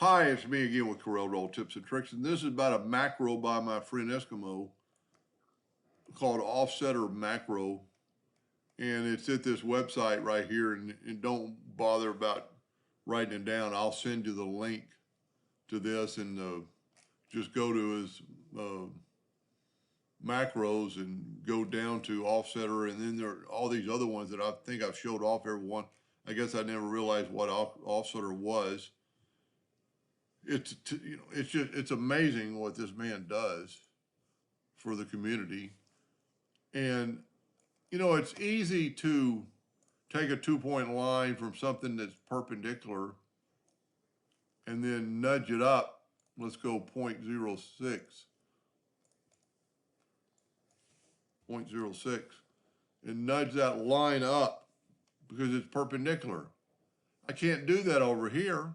Hi, it's me again with Corel Roll Tips and Tricks, and this is about a macro by my friend Eskimo called Offsetter Macro, and it's at this website right here, and don't bother about writing it down. I'll send you the link to this, and just go to his macros and go down to Offsetter, and then there are all these other ones that I think I've showed off every one. I guess I never realized what Offsetter was. It's amazing what this man does for the community. And it's easy to take a 2-point line from something that's perpendicular and then nudge it up. Let's go 0.06, 0.06, and nudge that line up because it's perpendicular. I can't do that over here.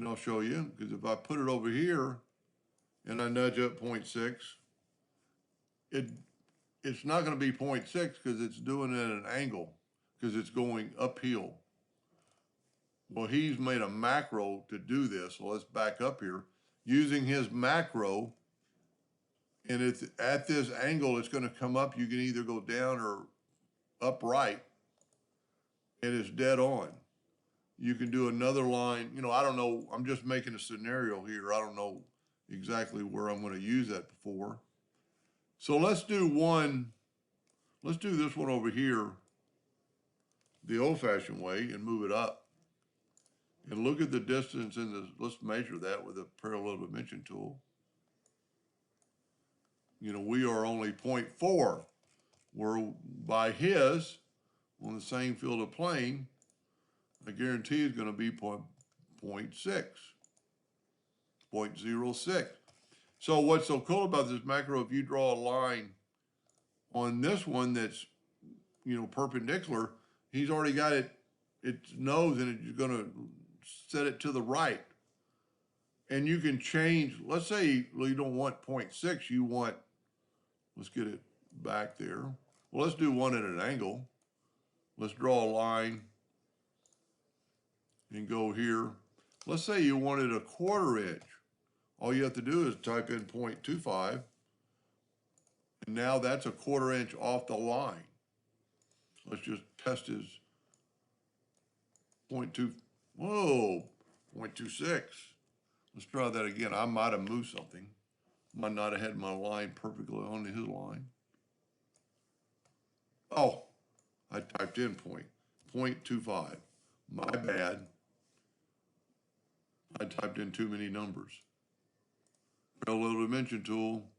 I'll show you, because if I put it over here and I nudge up 0.6, it's not going to be 0.6 because it's doing it at an angle because it's going uphill. Well, he's made a macro to do this. So let's back up here. Using his macro, and it's at this angle, it's going to come up. You can either go down or upright, and it's dead on. You can do another line. I don't know. I'm just making a scenario here. I don't know exactly where I'm going to use that before. So let's do this one over here the old-fashioned way and move it up. And look at the distance in this. Let's measure that with a parallel dimension tool. We are only 0.4. Where by his, on the same field of plane, I guarantee is going to be 0.6, 0.06. So what's so cool about this macro, if you draw a line on this one that's, perpendicular, he's already got its nose, and it's going to set it to the right. And you can change, let's say you don't want 0.6, you want, let's get it back there. Well, let's do one at an angle. Let's draw a line and go here. Let's say you wanted a 1/4 inch. All you have to do is type in 0.25. And now that's a 1/4 inch off the line. Let's just test his 0.2, whoa, 0.26. Let's try that again. I might have moved something. Might not have had my line perfectly on his line. Oh, I typed in 0.25. My bad. I typed in too many numbers. Parallel dimension tool,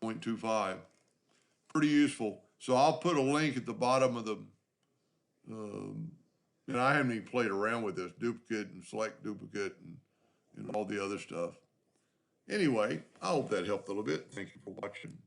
0.25. Pretty useful. So I'll put a link at the bottom of the, and I haven't even played around with this, duplicate and select duplicate and all the other stuff. Anyway, I hope that helped a little bit. Thank you for watching.